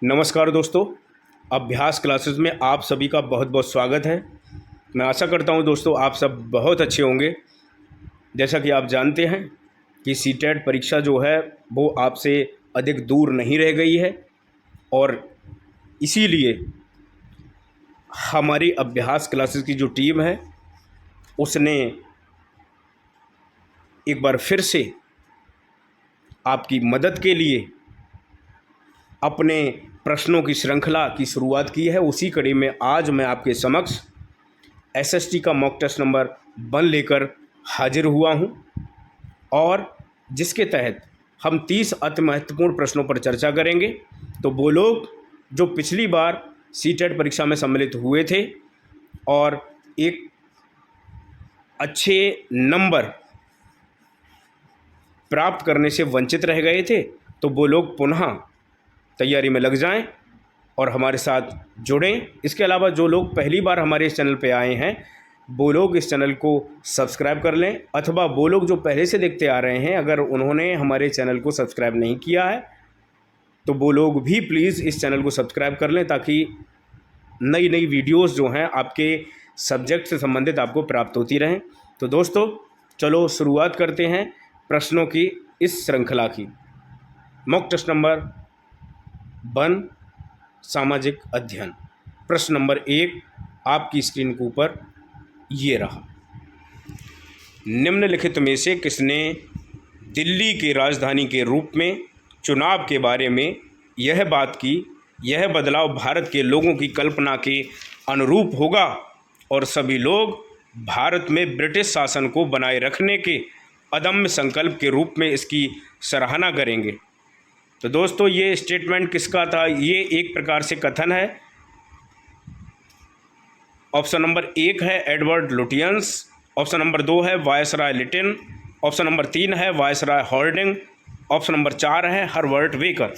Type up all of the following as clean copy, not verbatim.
नमस्कार दोस्तों, अभ्यास क्लासेस में आप सभी का बहुत बहुत स्वागत है। मैं आशा करता हूं दोस्तों आप सब बहुत अच्छे होंगे। जैसा कि आप जानते हैं कि सीटेट परीक्षा जो है वो आपसे अधिक दूर नहीं रह गई है और इसीलिए हमारी अभ्यास क्लासेस की जो टीम है उसने एक बार फिर से आपकी मदद के लिए अपने प्रश्नों की श्रृंखला की शुरुआत की है। उसी कड़ी में आज मैं आपके समक्ष एसएसटी का मॉक टेस्ट नंबर 1 लेकर हाजिर हुआ हूं और जिसके तहत हम 30 अति महत्वपूर्ण प्रश्नों पर चर्चा करेंगे। तो वो लोग जो पिछली बार सीटेट परीक्षा में सम्मिलित हुए थे और एक अच्छे नंबर प्राप्त करने से वंचित रह गए थे, तो वो लोग पुनः तैयारी में लग जाएं और हमारे साथ जुड़ें। इसके अलावा जो लोग पहली बार हमारे इस चैनल पे आए हैं वो लोग इस चैनल को सब्सक्राइब कर लें, अथवा वो लोग जो पहले से देखते आ रहे हैं अगर उन्होंने हमारे चैनल को सब्सक्राइब नहीं किया है तो वो लोग भी प्लीज़ इस चैनल को सब्सक्राइब कर लें ताकि नई नई वीडियोस जो हैं आपके सब्जेक्ट से संबंधित आपको प्राप्त होती रहें। तो दोस्तों चलो शुरुआत करते हैं प्रश्नों की इस श्रृंखला की। मॉक टेस्ट नंबर 1 सामाजिक अध्ययन। प्रश्न नंबर 1 आपकी स्क्रीन के ऊपर ये रहा। निम्नलिखित में से किसने दिल्ली की राजधानी के रूप में चुनाव के बारे में यह बात की, यह बदलाव भारत के लोगों की कल्पना के अनुरूप होगा और सभी लोग भारत में ब्रिटिश शासन को बनाए रखने के अदम्य संकल्प के रूप में इसकी सराहना करेंगे। तो दोस्तों ये स्टेटमेंट किसका था? ये एक प्रकार से कथन है। ऑप्शन नंबर 1 है एडवर्ड लुटियंस, ऑप्शन नंबर 2 है वायसराय लिटिन, ऑप्शन नंबर 3 है वायसराय हॉर्डिंग, ऑप्शन नंबर 4 है हर्बर्ट वेकर।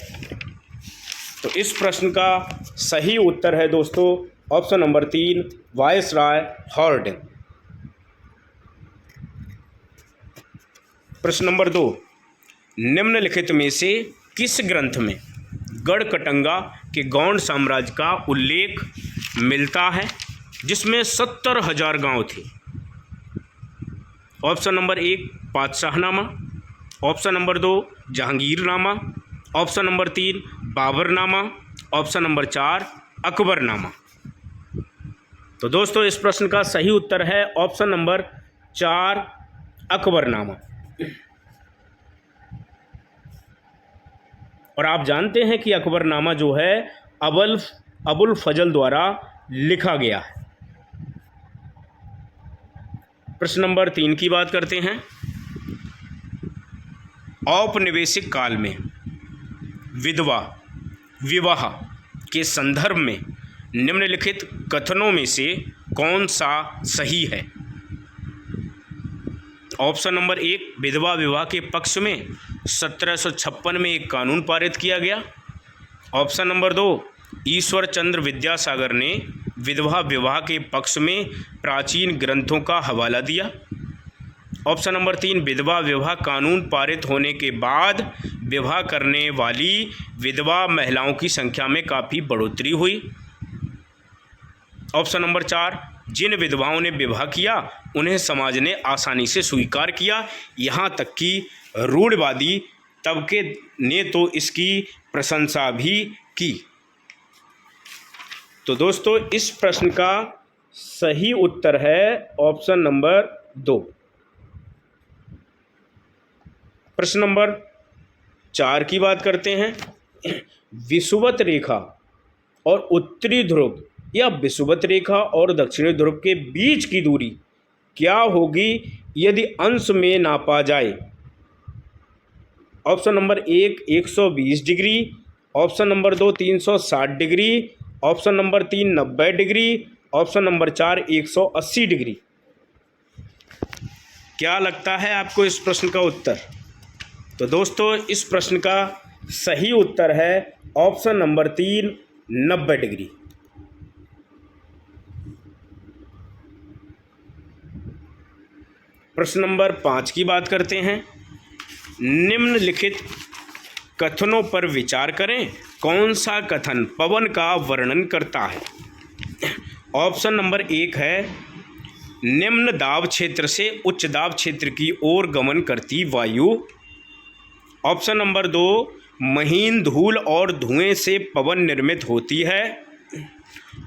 तो इस प्रश्न का सही उत्तर है दोस्तों ऑप्शन नंबर 3 वायसराय हॉर्डिंग। प्रश्न नंबर 2 निम्नलिखित में से किस ग्रंथ में गढ़कटंगा के गौंड साम्राज्य का उल्लेख मिलता है जिसमें 70,000 गांव थे? Option number 1 Padshahnama, option number 2 Jahangirnama, option number 3 Baburnama, option number 4 Akbarnama. तो दोस्तों इस प्रश्न का सही उत्तर है ऑप्शन नंबर 4 अकबरनामा। और आप जानते हैं कि अकबरनामा जो है अबुल फजल द्वारा लिखा गया है। प्रश्न नंबर 3 की बात करते हैं। औपनिवेशिक काल में विधवा विवाह के संदर्भ में निम्नलिखित कथनों में से कौन सा सही है? ऑप्शन नंबर 1 विधवा विवाह के पक्ष में 1756 में एक कानून पारित किया गया। ऑप्शन नंबर 2 ईश्वर चंद्र विद्यासागर ने विधवा विवाह के पक्ष में प्राचीन ग्रंथों का हवाला दिया। ऑप्शन नंबर 3 विधवा विवाह कानून पारित होने के बाद विवाह करने वाली विधवा महिलाओं की संख्या में काफ़ी बढ़ोतरी हुई। ऑप्शन नंबर 4 जिन विधवाओं ने विवाह किया उन्हें समाज ने आसानी से स्वीकार किया, यहाँ तक कि रूढ़िवादी तबके ने तो इसकी प्रशंसा भी की। तो दोस्तों इस प्रश्न का सही उत्तर है ऑप्शन नंबर 2। प्रश्न नंबर 4 की बात करते हैं। विषुवत रेखा और उत्तरी ध्रुव या विषुवत रेखा और दक्षिणी ध्रुव के बीच की दूरी क्या होगी यदि अंश में नापा जाए? Option number 1 120 degree, option number 2 360 degree, option number 3 90 degree, option number 4 180 degree. क्या लगता है आपको इस प्रश्न का उत्तर? तो दोस्तों इस प्रश्न का सही उत्तर है ऑप्शन नंबर 3 90 डिग्री। प्रश्न नंबर 5 की बात करते हैं। निम्नलिखित कथनों पर विचार करें कौन सा कथन पवन का वर्णन करता है? ऑप्शन नंबर 1 है निम्न दाब क्षेत्र से उच्च दाब क्षेत्र की ओर गमन करती वायु। ऑप्शन नंबर 2 महीन धूल और धुएं से पवन निर्मित होती है।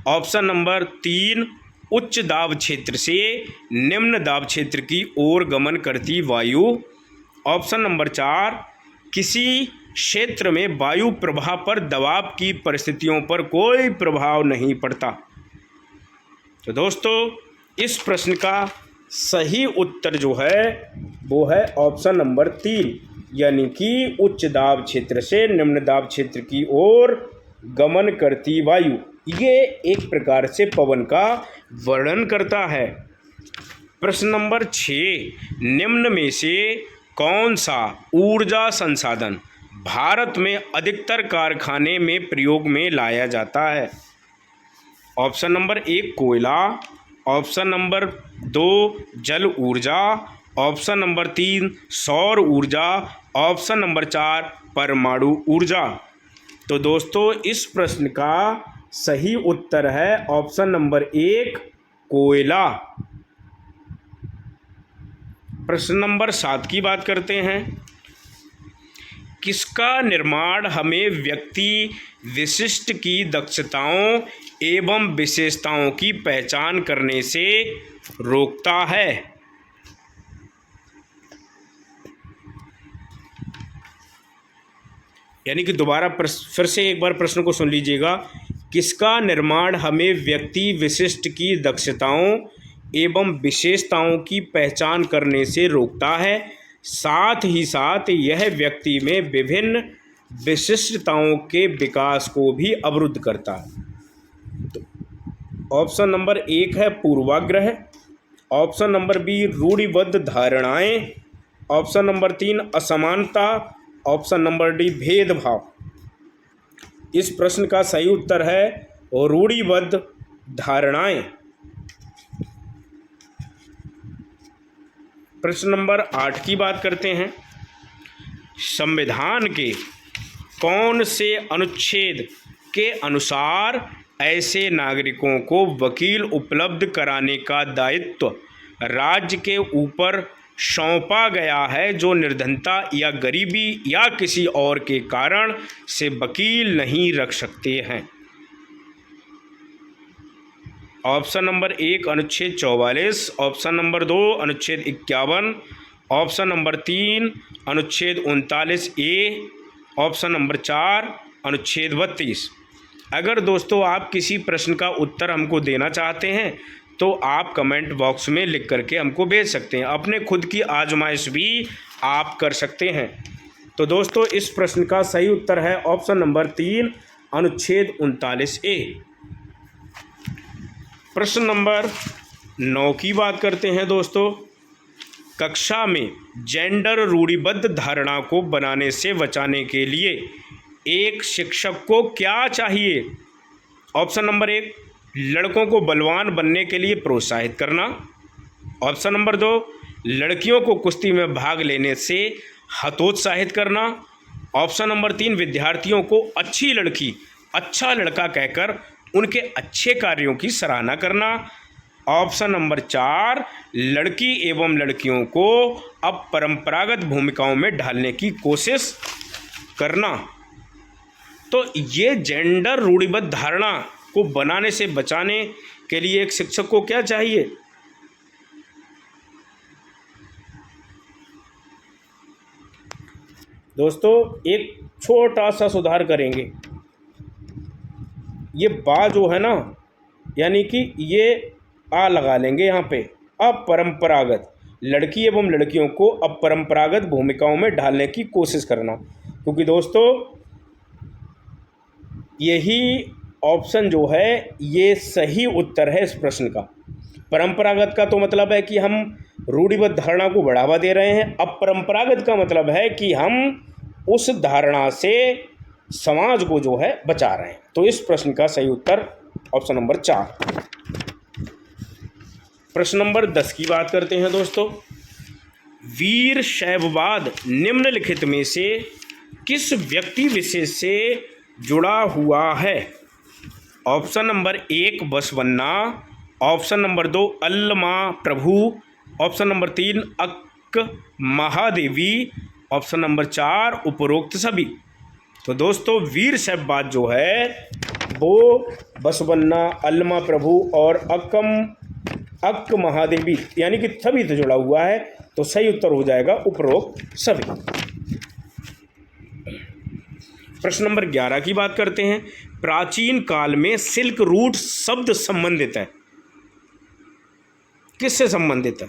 ऑप्शन नंबर 3 उच्च दाब क्षेत्र से निम्न दाब क्षेत्र की ओर गमन करती वायु। ऑप्शन नंबर 4 किसी क्षेत्र में वायु प्रवाह पर दबाव की परिस्थितियों पर कोई प्रभाव नहीं पड़ता। तो दोस्तों इस प्रश्न का सही उत्तर जो है वो है ऑप्शन नंबर 3, यानी कि उच्च दाब क्षेत्र से निम्न दाब क्षेत्र की ओर गमन करती वायु। ये एक प्रकार से पवन का वर्णन करता है। प्रश्न नंबर 6 निम्न में से कौन सा ऊर्जा संसाधन भारत में अधिकतर कारखाने में प्रयोग में लाया जाता है? ऑप्शन नंबर 1 कोयला, ऑप्शन नंबर 2 जल ऊर्जा, ऑप्शन नंबर 3 सौर ऊर्जा, ऑप्शन नंबर 4 परमाणु ऊर्जा। तो दोस्तों इस प्रश्न का सही उत्तर है ऑप्शन नंबर 1 कोयला। प्रश्न नंबर 7 की बात करते हैं। किसका निर्माण हमें व्यक्ति विशिष्ट की दक्षताओं एवं विशेषताओं की पहचान करने से रोकता है? यानी कि दोबारा फिर से एक बार प्रश्न को सुन लीजिएगा। किसका निर्माण हमें व्यक्ति विशिष्ट की दक्षताओं एवं विशेषताओं की पहचान करने से रोकता है, साथ ही साथ यह व्यक्ति में विभिन्न विशिष्टताओं के विकास को भी अवरुद्ध करता है? तो ऑप्शन नंबर 1 है पूर्वाग्रह, ऑप्शन नंबर बी रूढ़िबद्ध धारणाएं, ऑप्शन नंबर 3 असमानता, ऑप्शन नंबर डी भेदभाव। इस प्रश्न का सही उत्तर है रूढ़िबद्ध धारणाएं। प्रश्न नंबर 8 की बात करते हैं। संविधान के कौन से अनुच्छेद के अनुसार ऐसे नागरिकों को वकील उपलब्ध कराने का दायित्व राज्य के ऊपर सौंपा गया है जो निर्धनता या गरीबी या किसी और के कारण से वकील नहीं रख सकते हैं? ऑप्शन नंबर 1 अनुच्छेद 44, ऑप्शन नंबर 2 अनुच्छेद 51, ऑप्शन नंबर 3 अनुच्छेद 39A, ऑप्शन नंबर 4 अनुच्छेद 32। अगर दोस्तों आप किसी प्रश्न का उत्तर हमको देना चाहते हैं तो आप कमेंट बॉक्स में लिख करके हमको भेज सकते हैं। अपने खुद की आजमाइश भी आप कर सकते हैं। तो दोस्तों इस प्रश्न का सही उत्तर है ऑप्शन नंबर 3 अनुच्छेद 39A। प्रश्न नंबर 9 की बात करते हैं दोस्तों। कक्षा में जेंडर रूढ़िबद्ध धारणा को बनाने से बचाने के लिए एक शिक्षक को क्या चाहिए? ऑप्शन नंबर 1 लड़कों को बलवान बनने के लिए प्रोत्साहित करना, ऑप्शन नंबर 2 लड़कियों को कुश्ती में भाग लेने से हतोत्साहित करना, ऑप्शन नंबर 3 विद्यार्थियों को अच्छी लड़की अच्छा लड़का कहकर उनके अच्छे कार्यों की सराहना करना, ऑप्शन नंबर 4 लड़की एवं लड़कियों को अब परंपरागत भूमिकाओं में ढालने की कोशिश करना। तो ये जेंडर रूढ़िबद्ध धारणा को बनाने से बचाने के लिए एक शिक्षक को क्या चाहिए? दोस्तों एक छोटा सा सुधार करेंगे। ये बा जो है ना, यानी कि ये आ लगा लेंगे यहाँ पे। अपरंपरागत, लड़की एवं लड़कियों को अपरंपरागत भूमिकाओं में ढालने की कोशिश करना, क्योंकि दोस्तों यही ऑप्शन जो है ये सही उत्तर है इस प्रश्न का। परंपरागत का तो मतलब है कि हम रूढ़िबद्ध धारणा को बढ़ावा दे रहे हैं, अपरंपरागत का मतलब है कि हम उस धारणा से समाज को जो है बचा रहे हैं। तो इस प्रश्न का सही उत्तर ऑप्शन नंबर 4। प्रश्न नंबर 10 की बात करते हैं दोस्तों। वीरशैववाद निम्नलिखित में से किस व्यक्ति विशेष से जुड़ा हुआ है? Option number 1 Basavanna, option number 2 अल्लमा प्रभु, ऑप्शन नंबर 3 अक्क महादेवी, ऑप्शन नंबर 4 उपरोक्त सभी। तो दोस्तों वीर शैवबाद जो है वो बसवन्ना, अल्लमा प्रभु और अक्क महादेवी यानी कि सभी से जुड़ा हुआ है। तो सही उत्तर हो जाएगा उपरोक्त सभी। प्रश्न नंबर 11 की बात करते हैं। प्राचीन काल में सिल्क रूट शब्द संबंधित है, किससे संबंधित है?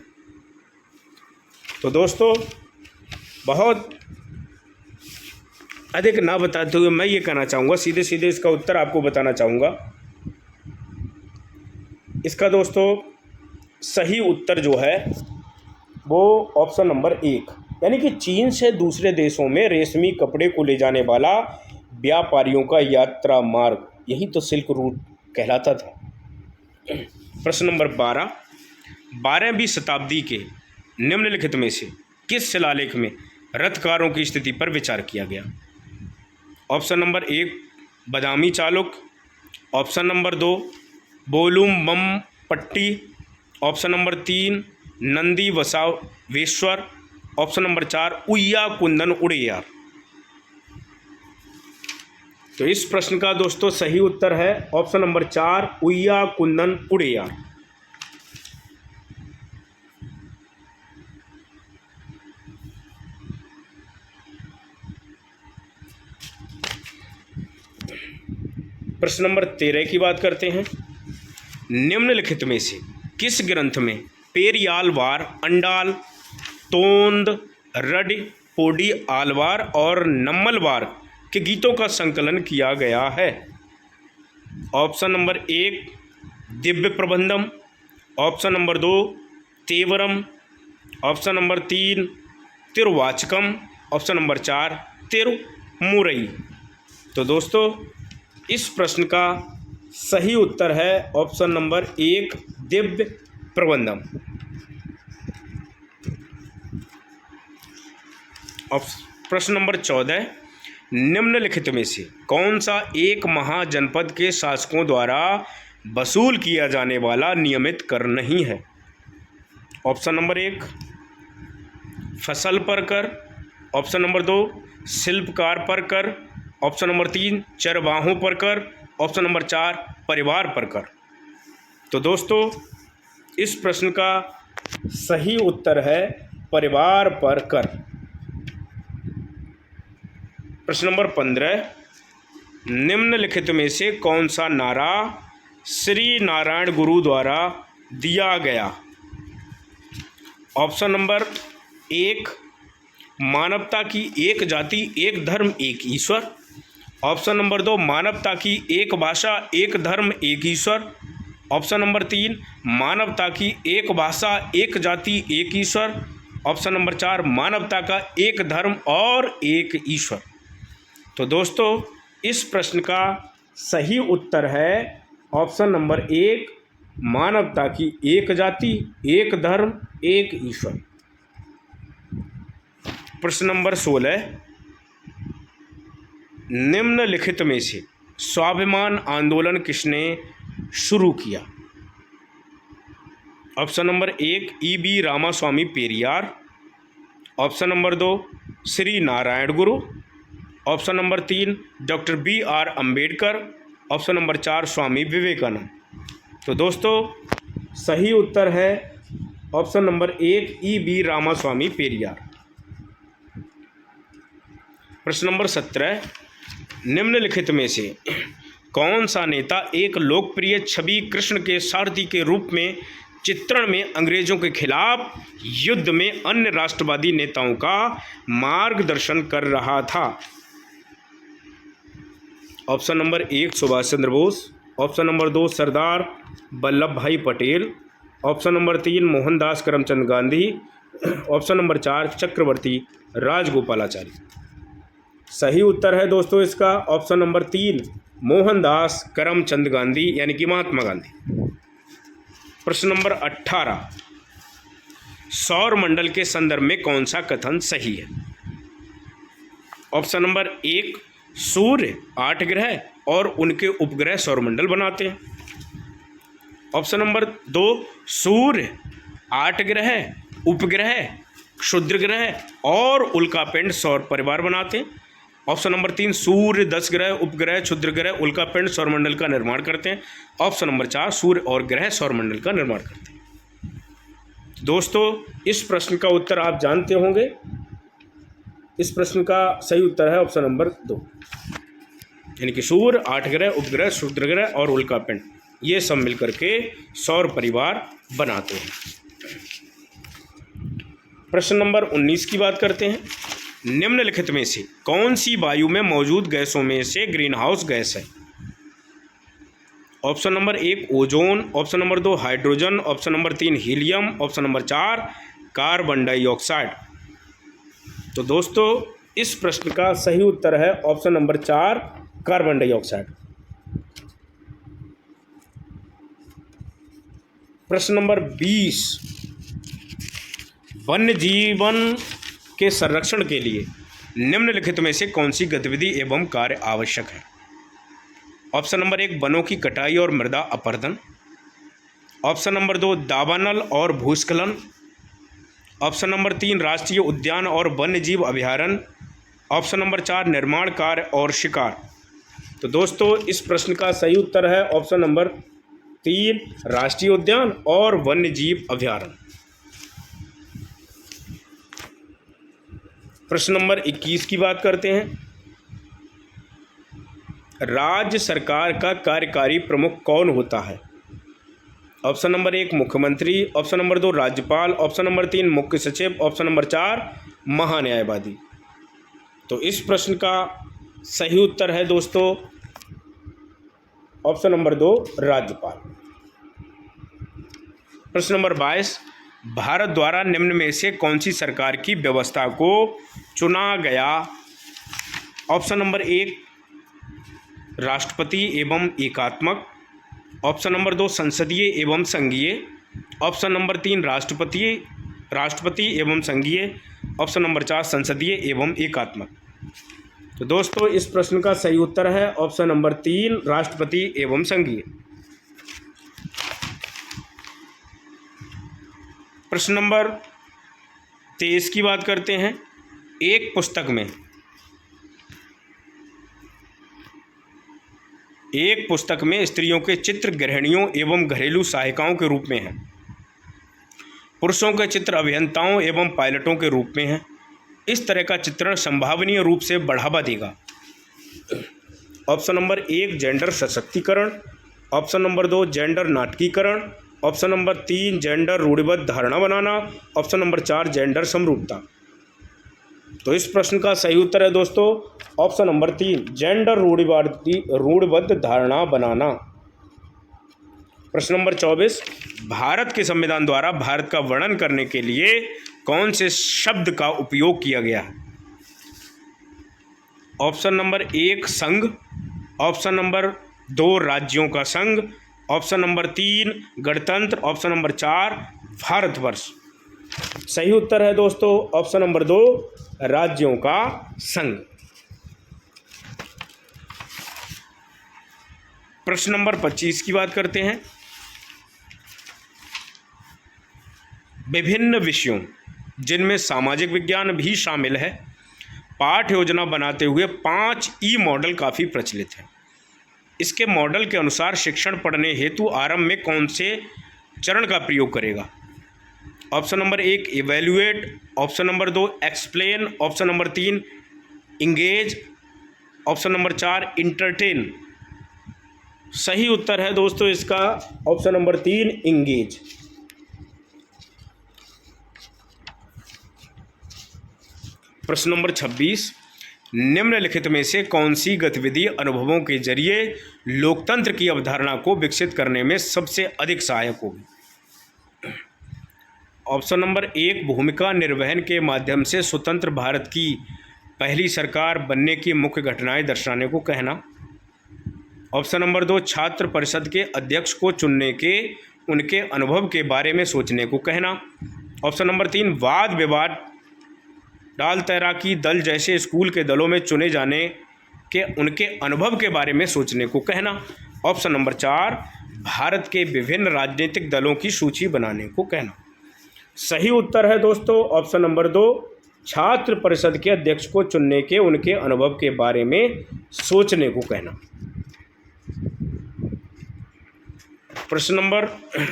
तो दोस्तों बहुत अधिक ना बताते हुए मैं ये कहना चाहूँगा, सीधे सीधे इसका उत्तर आपको बताना चाहूँगा। इसका दोस्तों सही उत्तर जो है वो ऑप्शन नंबर 1 यानी कि चीन से दूसरे देशों में रेशमी कपड़े को ले जाने वाला व्यापारियों का यात्रा मार्ग, यही तो सिल्क रूट कहलाता था। प्रश्न नंबर 12वीं शताब्दी के निम्नलिखित में से किस शिलालेख में रथकारों की स्थिति पर विचार किया गया? Option number 1 Badami Chalukya, option number 2 बोलुम बम पट्टी, option number 3 Nandi Vasaveshwar, option number 4 Uyyakondan Udaiyar. तो इस प्रश्न का दोस्तों सही उत्तर है option number 4 Uyyakondan Udaiyar. प्रश्न नंबर 13 की बात करते हैं। निम्नलिखित में से किस ग्रंथ में पेरियाल वार, अंडाल, तोंद, रडि, पोडी आलवार और नम्मलवार के गीतों का संकलन किया गया है? Option number 1 Divya Prabandham, option number 2 Tevaram, option number 3 Tiruvachakam, option number 4 Tirumurai. तो दोस्तों इस प्रश्न का सही उत्तर है ऑप्शन नंबर 1 दिव्य प्रबंधम। प्रश्न नंबर 14 निम्नलिखित में से कौन सा एक महाजनपद के शासकों द्वारा वसूल किया जाने वाला नियमित कर नहीं है? ऑप्शन नंबर 1 फसल पर कर, ऑप्शन नंबर 2 शिल्पकार पर कर, ऑप्शन नंबर 3 चरवाहों पर कर, ऑप्शन नंबर 4 परिवार पर कर। तो दोस्तों इस प्रश्न का सही उत्तर है परिवार पर कर। प्रश्न नंबर 15 निम्नलिखित में से कौन सा नारा श्री नारायण गुरु द्वारा दिया गया? ऑप्शन नंबर 1 मानवता की एक जाति एक धर्म एक ईश्वर, ऑप्शन नंबर 2 मानवता की एक भाषा एक धर्म एक ईश्वर, ऑप्शन नंबर 3 मानवता की एक भाषा एक जाति एक ईश्वर, ऑप्शन नंबर 4 मानवता का एक धर्म और एक ईश्वर। तो दोस्तों इस प्रश्न का सही उत्तर है ऑप्शन नंबर 1 मानवता की एक जाति एक धर्म एक ईश्वर। प्रश्न नंबर 16 निम्नलिखित में से स्वाभिमान आंदोलन किसने शुरू किया? Option number 1 E B. Ramasamy Periyar, option number 2 Shri Narayana Guru, option number 3 doctor B.R. Ambedkar, option number 4 Swami Vivekananda. तो दोस्तों सही उत्तर है option number 1 E B. Ramasamy Periyar. प्रश्न नंबर 17 निम्नलिखित में से कौन सा नेता एक लोकप्रिय छवि कृष्ण के सारथी के रूप में चित्रण में अंग्रेजों के खिलाफ युद्ध में अन्य राष्ट्रवादी नेताओं का मार्गदर्शन कर रहा था? Option number 1 Subhash Chandra Bose, option number 2 Sardar Vallabh भाई Patel, option number 3 Mohandas Karamchand Gandhi, option number 4 चक्रवर्ती राजगोपालाचारी। सही उत्तर है दोस्तों इसका ऑप्शन नंबर 3 मोहनदास करमचंद गांधी यानी कि महात्मा गांधी। प्रश्न नंबर 18 सौर मंडल के संदर्भ में कौन सा कथन सही है? ऑप्शन नंबर 1 सूर्य 8 ग्रह और उनके उपग्रह सौरमंडल बनाते हैं। ऑप्शन नंबर 2, सूर्य 8 ग्रह, उपग्रह, क्षुद्र ग्रह और उल्कापिंड सौर परिवार बनाते हैं। ऑप्शन नंबर 3, सूर्य 10 ग्रह, उपग्रह, क्षुद्र ग्रह, उल्कापिंड सौरमंडल का निर्माण करते हैं। ऑप्शन नंबर 4, सूर्य और ग्रह सौरमंडल का निर्माण करते हैं। दोस्तों, इस प्रश्न का उत्तर आप जानते होंगे। इस प्रश्न का सही उत्तर है ऑप्शन नंबर 2, यानी कि सूर्य, 8 ग्रह, उपग्रह, क्षुद्र ग्रह और उल्कापिंड, ये सब मिलकर के सौर परिवार बनाते हैं। प्रश्न नंबर 19 की बात करते हैं। निम्नलिखित में से कौन सी वायु में मौजूद गैसों में से ग्रीन हाउस गैस है? Option number 1, ozone. Option number 2, hydrogen. Option number 3, helium. Option number 4, carbon dioxide. तो दोस्तों, इस प्रश्न का सही उत्तर है ऑप्शन नंबर 4, कार्बन डाइऑक्साइड। प्रश्न नंबर 20, वन्य जीवन के संरक्षण के लिए निम्नलिखित में से कौन सी गतिविधि एवं कार्य आवश्यक है? ऑप्शन नंबर 1, वनों की कटाई और मृदा अपरदन। ऑप्शन नंबर 2, दावानल और भूस्खलन। ऑप्शन नंबर 3, राष्ट्रीय उद्यान और वन्य जीव अभयारण्य। ऑप्शन नंबर 4, निर्माण कार्य और शिकार। तो दोस्तों, इस प्रश्न का सही उत्तर है ऑप्शन नंबर 3, राष्ट्रीय उद्यान और वन्य जीव अभयारण्य। प्रश्न नंबर 21 की बात करते हैं। राज्य सरकार का कार्यकारी प्रमुख कौन होता है? ऑप्शन नंबर 1, मुख्यमंत्री। ऑप्शन नंबर 2, राज्यपाल। ऑप्शन नंबर 3, मुख्य सचिव। Option number 4, महान्यायवादी। तो इस प्रश्न का सही उत्तर है दोस्तों ऑप्शन नंबर 2, राज्यपाल। प्रश्न नंबर 22, भारत द्वारा निम्न में से कौन सी सरकार की व्यवस्था को चुना गया? ऑप्शन नंबर 1, राष्ट्रपति एवं एकात्मक। ऑप्शन नंबर 2, संसदीय एवं संघीय। ऑप्शन नंबर 3, राष्ट्रपति एवं संघीय। ऑप्शन नंबर 4, संसदीय एवं एकात्मक। तो दोस्तों, इस प्रश्न का सही उत्तर है ऑप्शन नंबर 3, राष्ट्रपति एवं संघीय। प्रश्न नंबर 23 की बात करते हैं। एक पुस्तक में स्त्रियों के चित्र गृहिणियों एवं घरेलू सहायिकाओं के रूप में हैं। पुरुषों के चित्र अभियंताओं एवं पायलटों के रूप में हैं। इस तरह का चित्रण संभावनीय रूप से बढ़ावा देगा। ऑप्शन नंबर 1, जेंडर सशक्तिकरण। ऑप्शन नंबर 2, जेंडर नाटकीकरण। ऑप्शन नंबर 3, जेंडर रूढ़िबद्ध धारणा बनाना। ऑप्शन नंबर 4, जेंडर समरूपता। तो इस प्रश्न का सही उत्तर है दोस्तों ऑप्शन नंबर 3, जेंडर रूढ़िबद्ध धारणा बनाना। प्रश्न नंबर 24, भारत के संविधान द्वारा भारत का वर्णन करने के लिए कौन से शब्द का उपयोग किया गया है? ऑप्शन नंबर 1, संघ। ऑप्शन नंबर 2, राज्यों का संघ। ऑप्शन नंबर 3, गणतंत्र। Option number 4, Bharatvarsh. सही उत्तर है दोस्तों ऑप्शन नंबर 2, राज्यों का संघ। प्रश्न नंबर 25 की बात करते हैं। विभिन्न विषयों जिनमें सामाजिक विज्ञान भी शामिल है, पाठ योजना बनाते हुए 5 ई मॉडल काफ़ी प्रचलित है। इसके मॉडल के अनुसार शिक्षण पढ़ने हेतु आरंभ में कौन से चरण का प्रयोग करेगा? Option number 1, evaluate. Option number 2, explain. Option number 3, engage. Option number 4, entertain. सही उत्तर है दोस्तों इसका ऑप्शन नंबर 3, इंगेज। प्रश्न नंबर 26, निम्नलिखित में से कौन सी गतिविधि अनुभवों के जरिए लोकतंत्र की अवधारणा को विकसित करने में सबसे अधिक सहायक होगी? ऑप्शन नंबर 1, भूमिका निर्वहन के माध्यम से स्वतंत्र भारत की पहली सरकार बनने की मुख्य घटनाएं दर्शाने को कहना। ऑप्शन नंबर 2, छात्र परिषद के अध्यक्ष को चुनने के उनके अनुभव के बारे में सोचने को कहना। ऑप्शन नंबर 3, वाद विवाद, डाल तैराकी दल जैसे स्कूल के दलों में चुने जाने के उनके अनुभव के बारे में सोचने को कहना। ऑप्शन नंबर 4, भारत के विभिन्न राजनीतिक दलों की सूची बनाने को कहना। सही उत्तर है दोस्तों ऑप्शन नंबर 2, छात्र परिषद के अध्यक्ष को चुनने के उनके अनुभव के बारे में सोचने को कहना। प्रश्न नंबर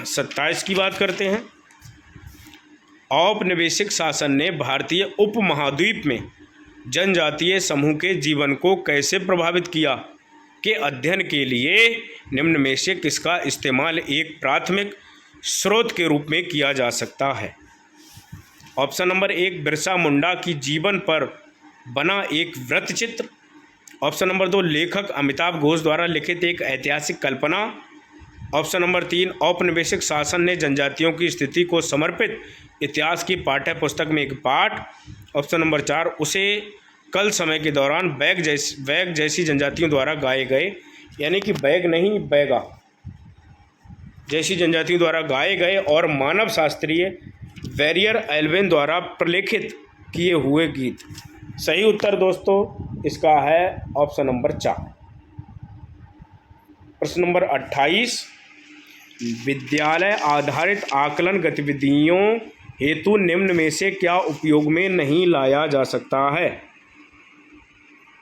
27 की बात करते हैं। औपनिवेशिक शासन ने भारतीय उपमहाद्वीप में जनजातीय समूह के जीवन को कैसे प्रभावित किया के अध्ययन के लिए निम्न में से किसका इस्तेमाल एक प्राथमिक स्रोत के रूप में किया जा सकता है। ऑप्शन नंबर 1, बिरसा मुंडा की जीवन पर बना एक वृत्तचित्र। ऑप्शन नंबर 2, लेखक अमिताभ घोष द्वारा लिखित एक ऐतिहासिक कल्पना। ऑप्शन नंबर 3, औपनिवेशिक शासन ने जनजातियों की स्थिति को समर्पित इतिहास की पाठ्य पुस्तक में एक पाठ। ऑप्शन नंबर 4, उसे कल समय के दौरान बैग जैसी जनजातियों द्वारा गाए गए, यानी कि बैग नहीं बैगा जैसी जनजातियों द्वारा गाए गए और मानव शास्त्रीय वेरियर एल्विन द्वारा प्रलेखित किए हुए गीत। सही उत्तर दोस्तों इसका है ऑप्शन नंबर 4। प्रश्न नंबर 28, विद्यालय आधारित आकलन गतिविधियों हेतु निम्न में से क्या उपयोग में नहीं लाया जा सकता है।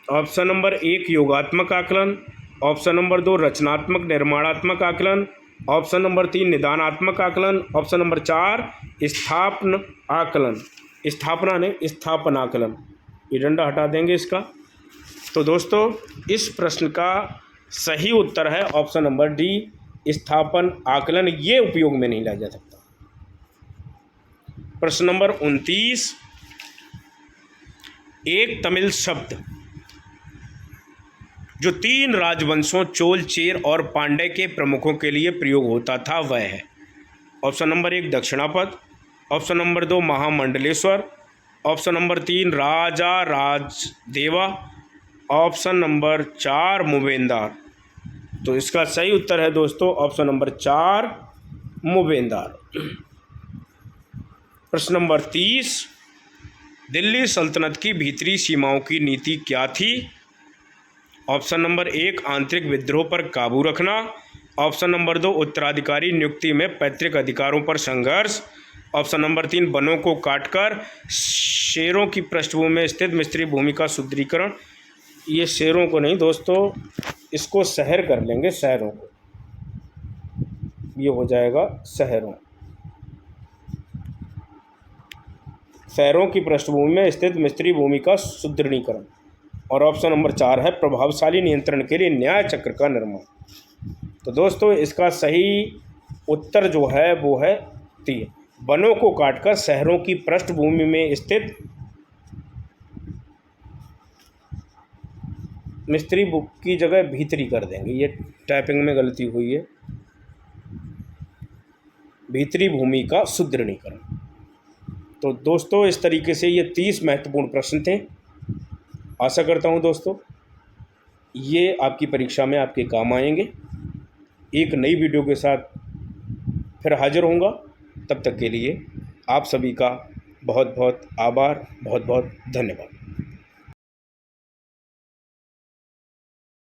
ऑप्शन नंबर 1, योगात्मक आकलन। ऑप्शन नंबर 2, रचनात्मक निर्माणात्मक आकलन। ऑप्शन नंबर 3, निदानात्मक आकलन। ऑप्शन नंबर 4, स्थापन आकलन। स्थापना नहीं, स्थापन आकलन। ये डंडा हटा देंगे इसका। तो दोस्तों इस प्रश्न का सही उत्तर है ऑप्शन नंबर डी, स्थापन आकलन। ये उपयोग में नहीं लाया जा सकता। प्रश्न नंबर 29, एक तमिल शब्द जो 3 राजवंशों चोल, चेर और पांड्य के प्रमुखों के लिए प्रयोग होता था वह है। ऑप्शन नंबर 1, दक्षिणापद। ऑप्शन नंबर 2, महामंडलेश्वर। ऑप्शन नंबर 3, राजा राजदेवा। ऑप्शन नंबर 4, मूवेंदार। तो इसका सही उत्तर है दोस्तों ऑप्शन नंबर 4, मूवेंदार। प्रश्न नंबर 30, दिल्ली सल्तनत की भीतरी सीमाओं की नीति क्या थी। ऑप्शन नंबर 1, आंतरिक विद्रोह पर काबू रखना। ऑप्शन नंबर 2, उत्तराधिकारी नियुक्ति में पैतृक अधिकारों पर संघर्ष। ऑप्शन नंबर 3, वनों को काटकर शेरों की पृष्ठभूमि में स्थित मिस्री भूमि का सुदृढ़ीकरण। ये शेरों को नहीं दोस्तों, इसको शहर कर लेंगे, शहरों को, ये हो जाएगा शहरों। शहरों की पृष्ठभूमि में स्थित मिस्री भूमि का सुदृढ़ीकरण। और ऑप्शन नंबर 4 है प्रभावशाली नियंत्रण के लिए न्याय चक्र का निर्माण। तो दोस्तों इसका सही उत्तर जो है वो है 3, वनों को काटकर शहरों की पृष्ठभूमि में स्थित मिस्त्री की जगह भीतरी कर देंगे। ये टाइपिंग में गलती हुई है, भीतरी भूमि का सुदृढ़ीकरण। तो दोस्तों इस तरीके से ये 30 महत्वपूर्ण प्रश्न थे। आशा करता हूँ दोस्तों ये आपकी परीक्षा में आपके काम आएंगे। एक नई वीडियो के साथ फिर हाजिर होऊंगा। तब तक के लिए आप सभी का बहुत बहुत आभार, बहुत बहुत धन्यवाद।